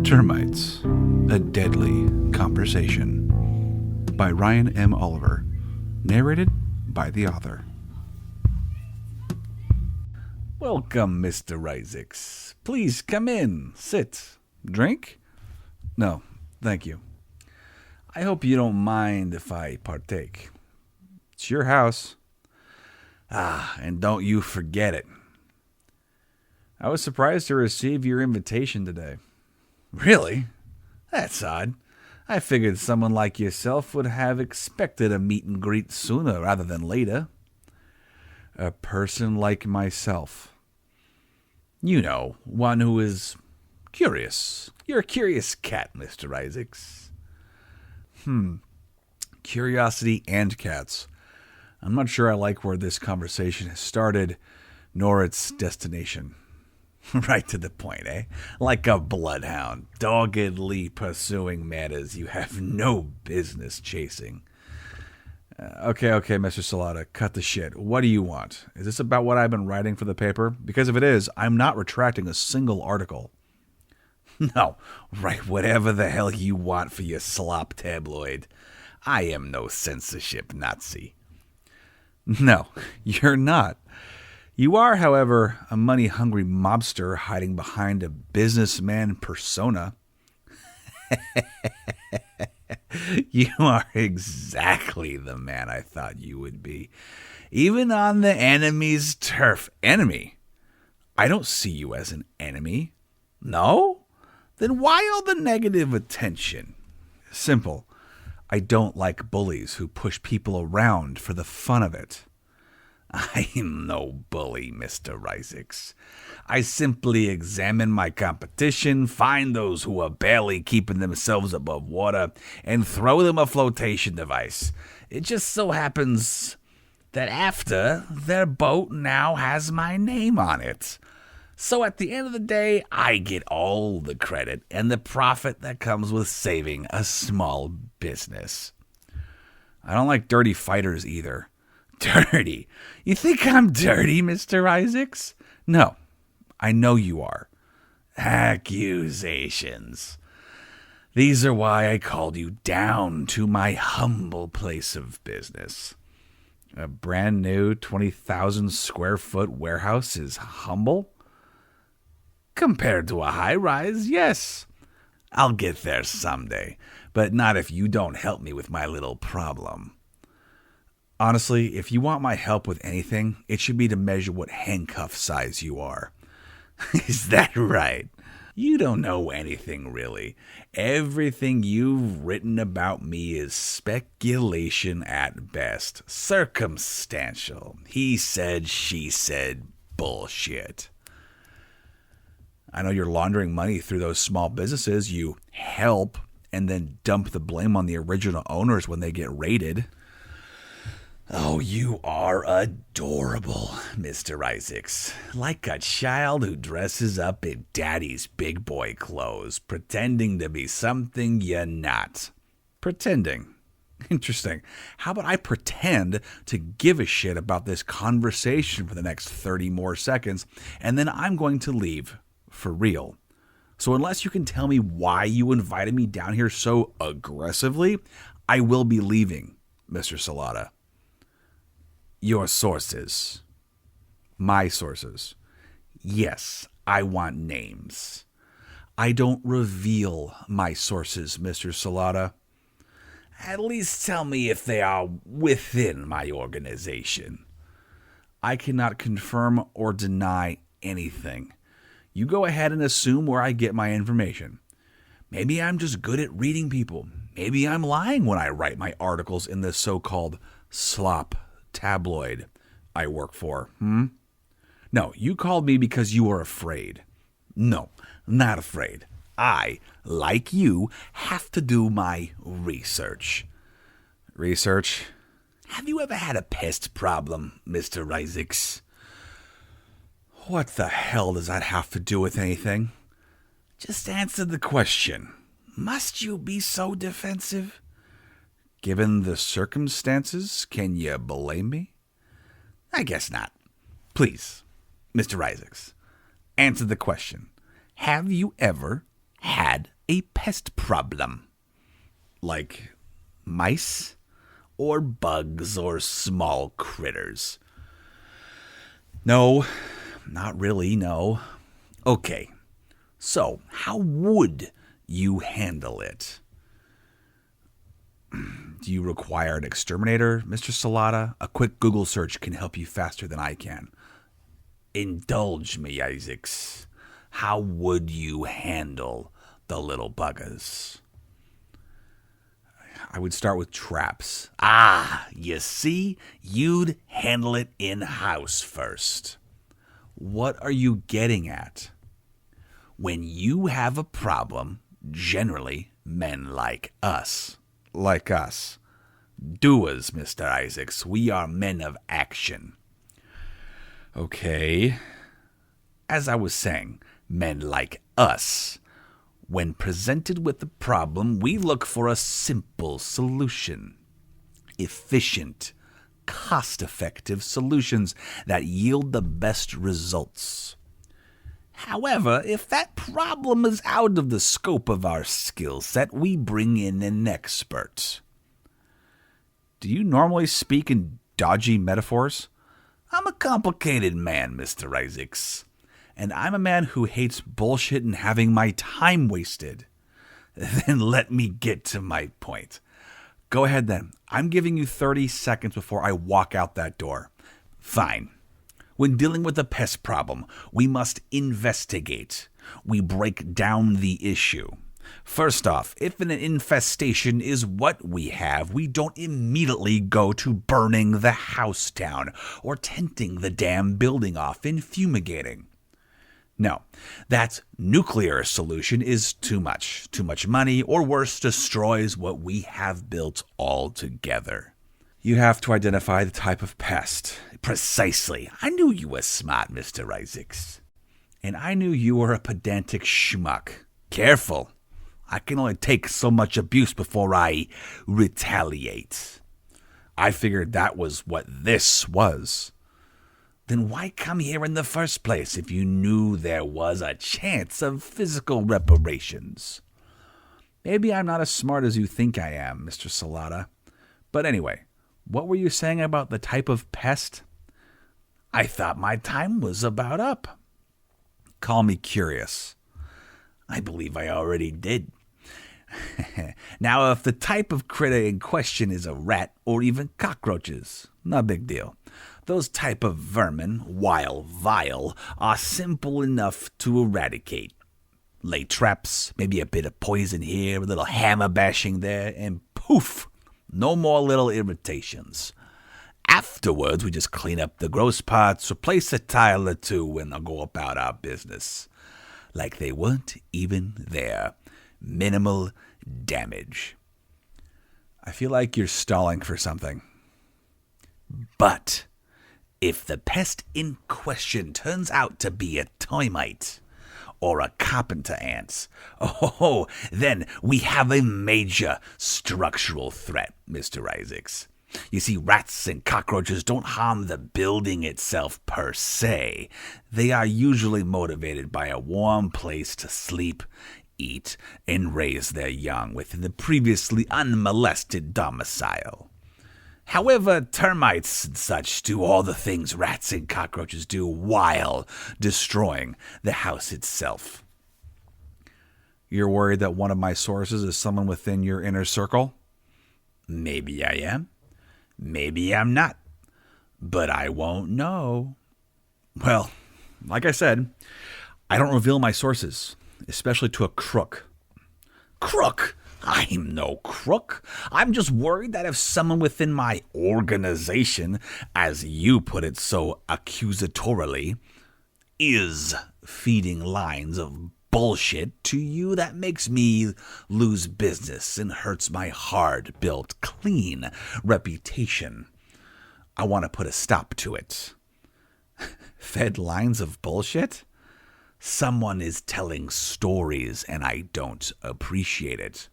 Termites, A Deadly Conversation by Ryan M. Oliver. Narrated by the author. Welcome, Mr. Isaacs. Please come in, sit, drink? No, thank you. I hope you don't mind if I partake. It's your house. And don't you forget it. I was surprised to receive your invitation today. Really? That's odd. I figured someone like yourself would have expected a meet and greet sooner rather than later. A person like myself. You know, one who is curious. You're a curious cat, Mr. Isaacs. Curiosity and cats. I'm not sure I like where this conversation has started, nor its destination. Right to the point, eh? Like a bloodhound, doggedly pursuing matters you have no business chasing. Okay, Mr. Salata, cut the shit. What do you want? Is this about what I've been writing for the paper? Because if it is, I'm not retracting a single article. No, write whatever the hell you want for your slop tabloid. I am no censorship Nazi. No, you're not. You are, however, a money-hungry mobster hiding behind a businessman persona. You are exactly the man I thought you would be. Even on the enemy's turf. Enemy? I don't see you as an enemy. No? Then why all the negative attention? Simple. I don't like bullies who push people around for the fun of it. I'm no bully, Mr. Isaacs. I simply examine my competition, find those who are barely keeping themselves above water, and throw them a flotation device. It just so happens that after, their boat now has my name on it. So at the end of the day, I get all the credit and the profit that comes with saving a small business. I don't like dirty fighters either. Dirty? You think I'm dirty, Mr. Isaacs? No, I know you are. Accusations. These are why I called you down to my humble place of business. A brand new 20,000 square foot warehouse is humble? Compared to a high-rise, yes. I'll get there someday, but not if you don't help me with my little problem. Honestly, if you want my help with anything, it should be to measure what handcuff size you are. Is that right? You don't know anything, really. Everything you've written about me is speculation at best. Circumstantial. He said, she said bullshit. I know you're laundering money through those small businesses you help and then dump the blame on the original owners when they get raided. Oh, you are adorable, Mr. Isaacs. Like a child who dresses up in daddy's big boy clothes, pretending to be something you're not. Pretending. Interesting. How about I pretend to give a shit about this conversation for the next 30 more seconds, and then I'm going to leave for real. So unless you can tell me why you invited me down here so aggressively, I will be leaving, Mr. Salata. Your sources. My sources. Yes, I want names. I don't reveal my sources, Mr. Salata. At least tell me if they are within my organization. I cannot confirm or deny anything. You go ahead and assume where I get my information. Maybe I'm just good at reading people. Maybe I'm lying when I write my articles in this so-called slop tabloid I work for. No, you called me because you were afraid. No, not afraid. I, like you, have to do my research. Research? Have you ever had a pest problem, Mr. Isaacs? What the hell does that have to do with anything? Just answer the question. Must you be so defensive? Given the circumstances, can you blame me? I guess not. Please, Mr. Isaacs, answer the question. Have you ever had a pest problem. Like mice or bugs or small critters. No, not really, no. Okay, so how would you handle it? Do you require an exterminator, Mr. Salata? A quick Google search can help you faster than I can. Indulge me, Isaacs. How would you handle the little buggers? I would start with traps. Ah, you see? You'd handle it in-house first. What are you getting at? When you have a problem, generally men like us, doers, Mr. Isaacs, we are men of action. Okay. As I was saying, men like us, when presented with a problem, we look for a simple solution. Efficient, cost-effective solutions that yield the best results. However, if that problem is out of the scope of our skill set, we bring in an expert. Do you normally speak in dodgy metaphors? I'm a complicated man, Mr. Isaacs. And I'm a man who hates bullshit and having my time wasted. Then let me get to my point. Go ahead then. I'm giving you 30 seconds before I walk out that door. Fine. When dealing with a pest problem, we must investigate. We break down the issue. First off, if an infestation is what we have, we don't immediately go to burning the house down or tenting the damn building off and fumigating. No, that nuclear solution is too much. Too much money, or worse, destroys what we have built altogether. You have to identify the type of pest. Precisely. I knew you were smart, Mr. Isaacs. And I knew you were a pedantic schmuck. Careful. I can only take so much abuse before I retaliate. I figured that was what this was. Then why come here in the first place if you knew there was a chance of physical reparations? Maybe I'm not as smart as you think I am, Mr. Salata. But anyway, what were you saying about the type of pest? I thought my time was about up. Call me curious. I believe I already did. Now, if the type of critter in question is a rat or even cockroaches, no big deal. Those type of vermin, while vile, are simple enough to eradicate. Lay traps, maybe a bit of poison here, a little hammer bashing there, and poof, no more little irritations. Afterwards, we just clean up the gross parts, replace a tile or two, and go about our business. Like they weren't even there. Minimal damage. I feel like you're stalling for something. But if the pest in question turns out to be a termite or a carpenter ant, then we have a major structural threat, Mr. Isaacs. You see, rats and cockroaches don't harm the building itself per se. They are usually motivated by a warm place to sleep, eat, and raise their young within the previously unmolested domicile. However, termites and such do all the things rats and cockroaches do while destroying the house itself. You're worried that one of my sources is someone within your inner circle? Maybe I am. Maybe I'm not. But I won't know. Well, like I said, I don't reveal my sources, especially to a crook. Crook? I'm no crook. I'm just worried that if someone within my organization, as you put it so accusatorily, is feeding lines of bullshit to you, that makes me lose business and hurts my hard-built, clean reputation. I want to put a stop to it. Fed lines of bullshit? Someone is telling stories and I don't appreciate it.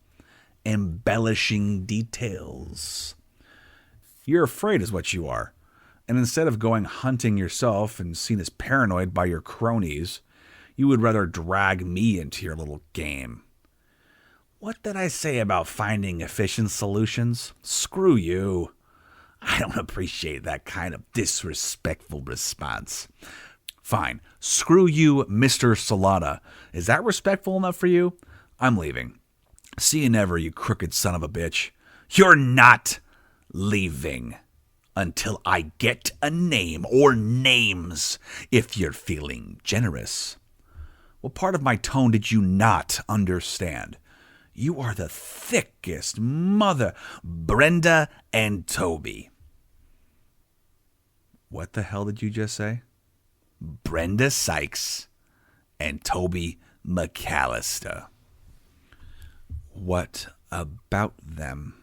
Embellishing details. You're afraid is what you are. And instead of going hunting yourself and seen as paranoid by your cronies, You would rather drag me into your little game. What did I say about finding efficient solutions? Screw you. I don't appreciate that kind of disrespectful response. Fine. Screw you, Mr. Salada. Is that respectful enough for you? I'm leaving. See you never, you crooked son of a bitch. You're not leaving until I get a name or names if you're feeling generous. What part of my tone did you not understand? You are the thickest mother, Brenda and Toby. What the hell did you just say? Brenda Sykes and Toby McAllister. What about them?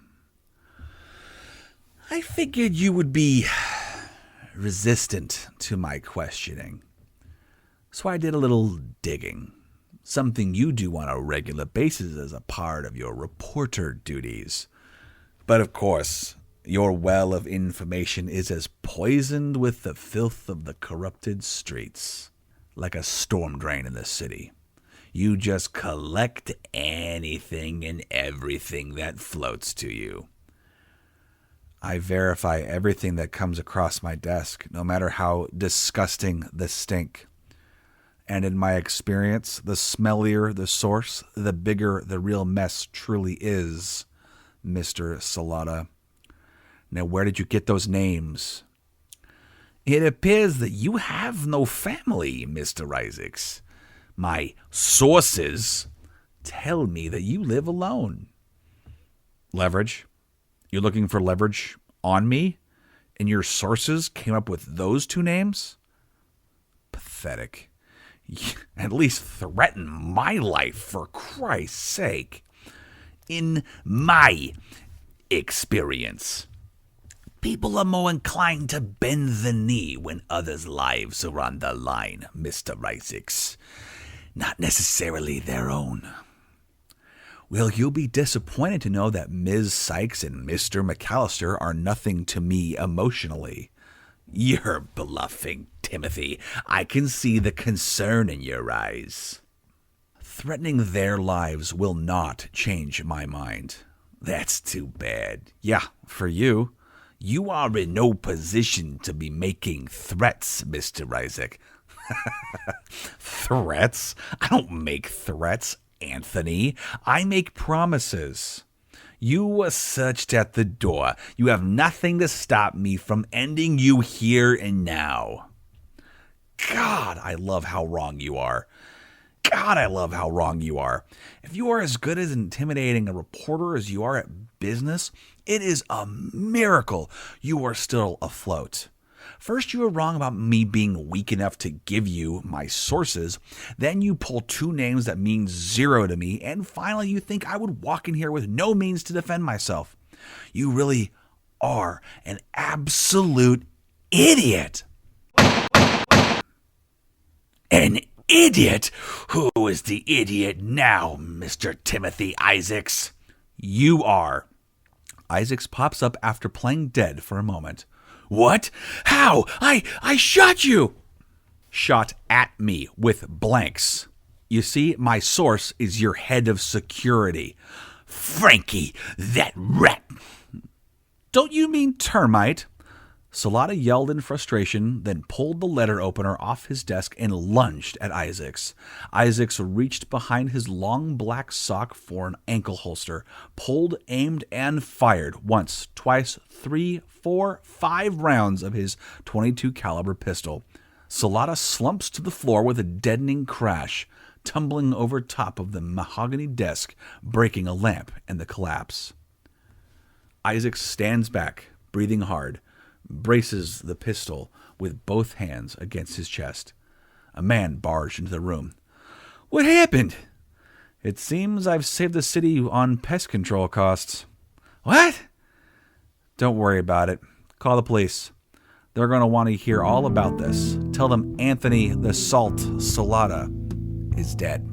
I figured you would be resistant to my questioning. So I did a little digging. Something you do on a regular basis as a part of your reporter duties. But of course, your well of information is as poisoned with the filth of the corrupted streets, like a storm drain in the city. You just collect anything and everything that floats to you. I verify everything that comes across my desk, no matter how disgusting the stink. And in my experience, the smellier the source, the bigger the real mess truly is, Mr. Salada. Now, where did you get those names? It appears that you have no family, Mr. Isaacs. My sources tell me that you live alone. Leverage? You're looking for leverage on me? And your sources came up with those two names? Pathetic. At least threaten my life, for Christ's sake. In my experience, people are more inclined to bend the knee when others' lives are on the line, Mr. Isaacs. Not necessarily their own. Well, you'll be disappointed to know that Ms. Sykes and Mr. McAllister are nothing to me emotionally. You're bluffing, Timothy. I can see the concern in your eyes. Threatening their lives will not change my mind. That's too bad. Yeah, for you. You are in no position to be making threats, Mr. Isaac. Threats? I don't make threats, Anthony. I make promises. You were searched at the door. You have nothing to stop me from ending you here and now. God, I love how wrong you are. God, I love how wrong you are. If you are as good as intimidating a reporter as you are at business, it is a miracle you are still afloat. First, you were wrong about me being weak enough to give you my sources. Then you pull two names that mean zero to me. And finally, you think I would walk in here with no means to defend myself. You really are an absolute idiot. An idiot? Who is the idiot now, Mr. Timothy Isaacs? You are. Isaacs pops up after playing dead for a moment. What? How? I shot you! Shot at me with blanks. You see, my source is your head of security. Frankie, that rat! Don't you mean termite? Salada yelled in frustration, then pulled the letter opener off his desk and lunged at Isaacs. Isaacs reached behind his long black sock for an ankle holster, pulled, aimed, and fired once, twice, 3, 4, 5 rounds of his .22 caliber pistol. Salada slumps to the floor with a deadening crash, tumbling over top of the mahogany desk, breaking a lamp in the collapse. Isaacs stands back, breathing hard, braces the pistol with both hands against his chest. A man barged into the room. What happened? It seems I've saved the city on pest control costs. What? Don't worry about it. Call the police. They're going to want to hear all about this. Tell them Anthony the Salt Salada is dead.